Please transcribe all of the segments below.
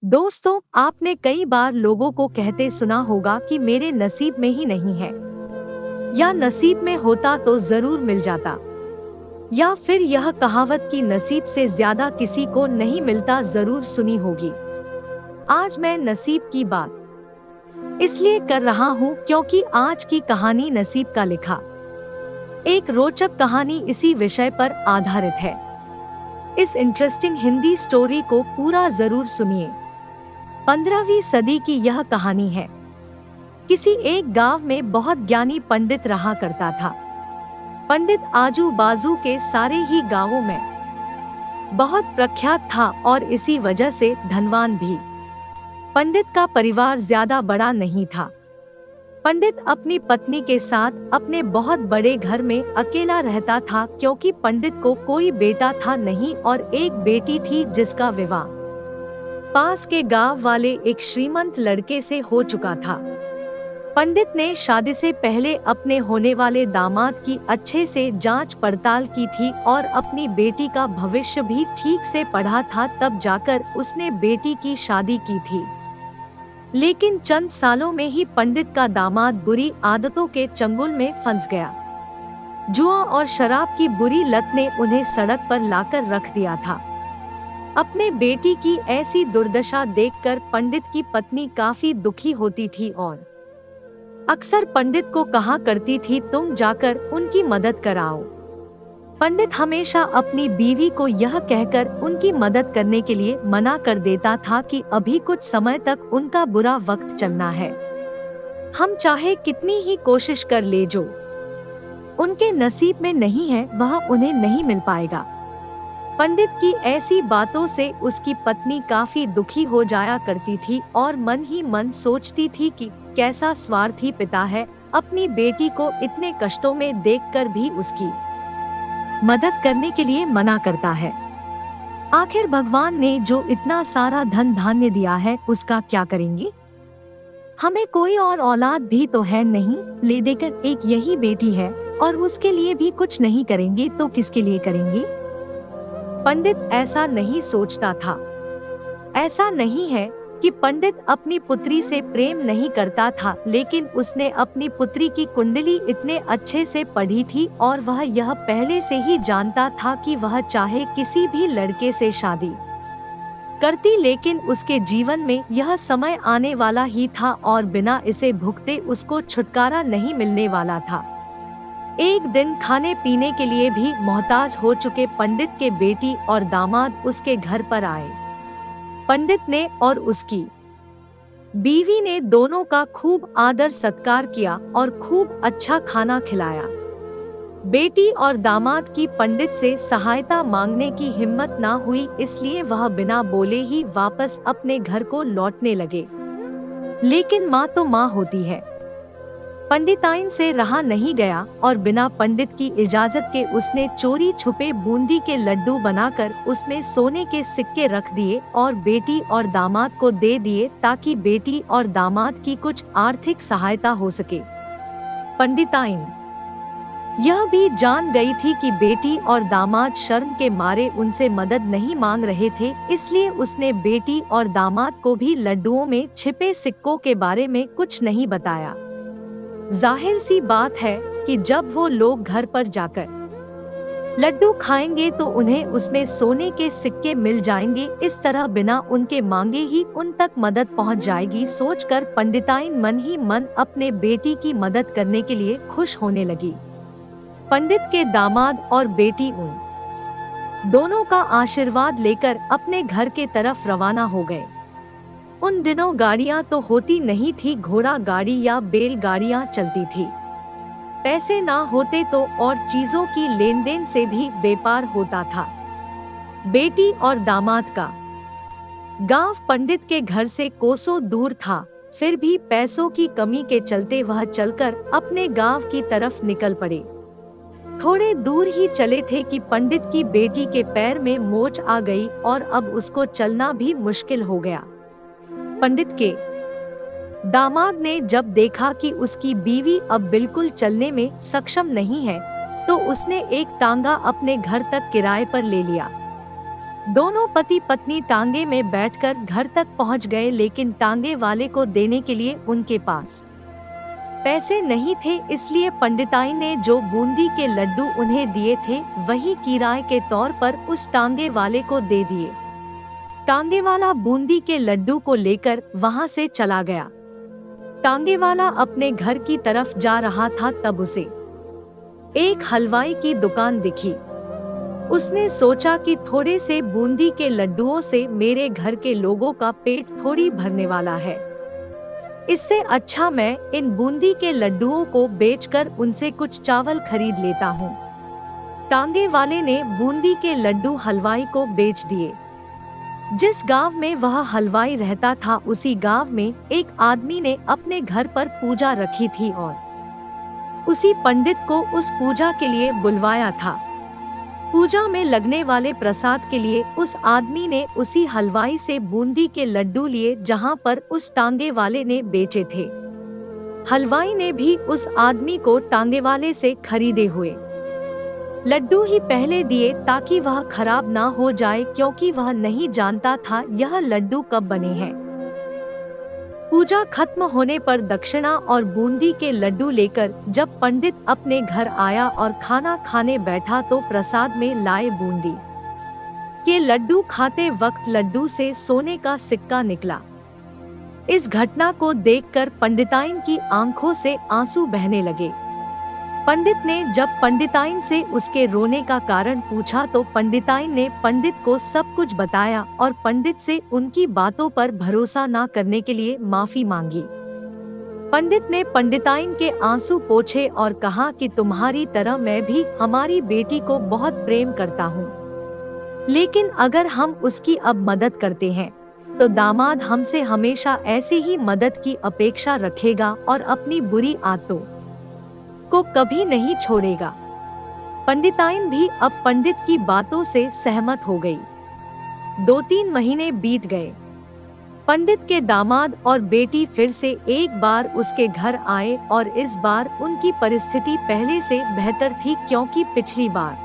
दोस्तों, आपने कई बार लोगों को कहते सुना होगा कि मेरे नसीब में ही नहीं है, या नसीब में होता तो जरूर मिल जाता, या फिर यह कहावत कि नसीब से ज्यादा किसी को नहीं मिलता जरूर सुनी होगी। आज मैं नसीब की बात इसलिए कर रहा हूँ क्योंकि आज की कहानी नसीब का लिखा एक रोचक कहानी इसी विषय पर आधारित है। इस इंटरेस्टिंग हिंदी स्टोरी को पूरा जरूर सुनिए। 15वीं सदी की यह कहानी है। किसी एक गांव में बहुत ज्ञानी पंडित रहा करता था। पंडित आजू बाजू के सारे ही गांवों में बहुत प्रख्यात था और इसी वजह से धनवान भी। पंडित का परिवार ज्यादा बड़ा नहीं था। पंडित अपनी पत्नी के साथ अपने बहुत बड़े घर में अकेला रहता था क्योंकि पंडित को कोई बेटा था नहीं और एक बेटी थी जिसका विवाह पास के गांव वाले एक श्रीमंत लड़के से हो चुका था। पंडित ने शादी से पहले अपने होने वाले दामाद की अच्छे से जांच पड़ताल की थी और अपनी बेटी का भविष्य भी ठीक से पढ़ा था, तब जाकर उसने बेटी की शादी की थी। लेकिन चंद सालों में ही पंडित का दामाद बुरी आदतों के चंगुल में फंस गया। जुआ और शराब की बुरी लत ने उन्हें सड़क पर लाकर रख दिया था। अपने बेटी की ऐसी दुर्दशा देखकर पंडित की पत्नी काफी दुखी होती थी और अक्सर पंडित को कहा करती थी, तुम जाकर उनकी मदद कराओ। पंडित हमेशा अपनी बीवी को यह कहकर उनकी मदद करने के लिए मना कर देता था कि अभी कुछ समय तक उनका बुरा वक्त चलना है। हम चाहे कितनी ही कोशिश कर ले, जो उनके नसीब में नहीं है वह उन्हें नहीं मिल पाएगा। पंडित की ऐसी बातों से उसकी पत्नी काफी दुखी हो जाया करती थी और मन ही मन सोचती थी कि कैसा स्वार्थी पिता है, अपनी बेटी को इतने कष्टों में देखकर भी उसकी मदद करने के लिए मना करता है। आखिर भगवान ने जो इतना सारा धन धान्य दिया है उसका क्या करेंगे? हमें कोई और औलाद भी तो है नहीं, ले देकर एक यही बेटी है और उसके लिए भी कुछ नहीं करेंगे तो किसके लिए करेंगे? पंडित ऐसा नहीं सोचता था। ऐसा नहीं है कि पंडित अपनी पुत्री से प्रेम नहीं करता था, लेकिन उसने अपनी पुत्री की कुंडली इतने अच्छे से पढ़ी थी और वह यह पहले से ही जानता था कि वह चाहे किसी भी लड़के से शादी करती, लेकिन उसके जीवन में यह समय आने वाला ही था और बिना इसे भुगते उसको छुटकारा नहीं मिलने वाला था। एक दिन खाने पीने के लिए भी मोहताज हो चुके पंडित के बेटी और दामाद उसके घर पर आए। पंडित ने और उसकी बीवी ने दोनों का खूब आदर सत्कार किया और खूब अच्छा खाना खिलाया। बेटी और दामाद की पंडित से सहायता मांगने की हिम्मत ना हुई, इसलिए वह बिना बोले ही वापस अपने घर को लौटने लगे। लेकिन माँ तो माँ होती है। पंडिताइन से रहा नहीं गया और बिना पंडित की इजाजत के उसने चोरी छुपे बूंदी के लड्डू बनाकर उसमें सोने के सिक्के रख दिए और बेटी और दामाद को दे दिए ताकि बेटी और दामाद की कुछ आर्थिक सहायता हो सके। पंडिताइन यह भी जान गई थी कि बेटी और दामाद शर्म के मारे उनसे मदद नहीं मांग रहे थे, इसलिए उसने बेटी और दामाद को भी लड्डुओं में छिपे सिक्कों के बारे में कुछ नहीं बताया। जाहिर सी बात है कि जब वो लोग घर पर जाकर लड्डू खाएंगे तो उन्हें उसमें सोने के सिक्के मिल जाएंगे। इस तरह बिना उनके मांगे ही उन तक मदद पहुंच जाएगी, सोचकर पंडिताइन मन ही मन अपने बेटी की मदद करने के लिए खुश होने लगी। पंडित के दामाद और बेटी उन दोनों का आशीर्वाद लेकर अपने घर के तरफ रवाना हो गए। उन दिनों गाड़ियां तो होती नहीं थी, घोड़ा गाड़ी या बैलगाड़ियां चलती थी। पैसे ना होते तो और चीजों की लेन देन से भी व्यापार होता था। बेटी और दामाद का गांव पंडित के घर से कोसों दूर था, फिर भी पैसों की कमी के चलते वह चलकर अपने गांव की तरफ निकल पड़े। थोड़े दूर ही चले थे कि पंडित की बेटी के पैर में मोच आ गई और अब उसको चलना भी मुश्किल हो गया। पंडित के दामाद ने जब देखा कि उसकी बीवी अब बिल्कुल चलने में सक्षम नहीं है, तो उसने एक टांगा अपने घर तक किराए पर ले लिया। दोनों पति पत्नी टांगे में बैठकर घर तक पहुंच गए, लेकिन टांगे वाले को देने के लिए उनके पास पैसे नहीं थे, इसलिए पंडिताई ने जो बूंदी के लड्डू उन्हें दिए थे वही किराए के तौर पर उस टांगे वाले को दे दिए। टांगे वाला बूंदी के लड्डू को लेकर वहां से चला गया। टांगे वाला अपने घर की तरफ जा रहा था, तब उसे एक हलवाई की दुकान दिखी। उसने सोचा कि थोड़े से बूंदी के लड्डुओं से मेरे घर के लोगों का पेट थोड़ी भरने वाला है, इससे अच्छा मैं इन बूंदी के लड्डुओं को बेचकर उनसे कुछ चावल खरीद लेता हूँ। टांगे वाले ने बूंदी के लड्डू हलवाई को बेच दिए। जिस गांव में वह हलवाई रहता था, उसी गांव में एक आदमी ने अपने घर पर पूजा रखी थी और उसी पंडित को उस पूजा के लिए बुलवाया था। पूजा में लगने वाले प्रसाद के लिए उस आदमी ने उसी हलवाई से बूंदी के लड्डू लिए जहां पर उस टांगे वाले ने बेचे थे। हलवाई ने भी उस आदमी को टांगे वाले से खरीदे हुए लड्डू ही पहले दिए ताकि वह खराब ना हो जाए, क्योंकि वह नहीं जानता था यह लड्डू कब बने हैं। पूजा खत्म होने पर दक्षिणा और बूंदी के लड्डू लेकर जब पंडित अपने घर आया और खाना खाने बैठा तो प्रसाद में लाए बूंदी के लड्डू खाते वक्त लड्डू से सोने का सिक्का निकला। इस घटना को देखकर पंडिताइन की आंखों से आंसू बहने लगे। पंडित ने जब पंडिताइन से उसके रोने का कारण पूछा तो पंडिताइन ने पंडित को सब कुछ बताया और पंडित से उनकी बातों पर भरोसा न करने के लिए माफी मांगी। पंडित ने पंडिताइन के आंसू पोंछे और कहा कि तुम्हारी तरह मैं भी हमारी बेटी को बहुत प्रेम करता हूँ, लेकिन अगर हम उसकी अब मदद करते हैं तो दामाद हमसे हमेशा ऐसे ही मदद की अपेक्षा रखेगा और अपनी बुरी आदतों को कभी नहीं छोड़ेगा। पंडिताइन भी अब पंडित की बातों से सहमत हो गई। 2-3 महीने बीत गए। पंडित के दामाद और बेटी फिर से एक बार उसके घर आए और इस बार उनकी परिस्थिति पहले से बेहतर थी, क्योंकि पिछली बार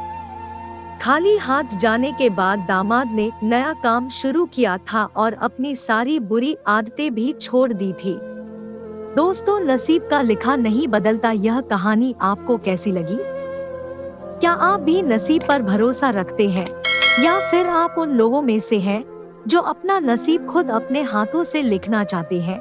खाली हाथ जाने के बाद दामाद ने नया काम शुरू किया था और अपनी सारी बुरी आदतें भी छोड़ दी थी। दोस्तों, नसीब का लिखा नहीं बदलता। यह कहानी आपको कैसी लगी? क्या आप भी नसीब पर भरोसा रखते हैं या फिर आप उन लोगों में से हैं जो अपना नसीब खुद अपने हाथों से लिखना चाहते हैं?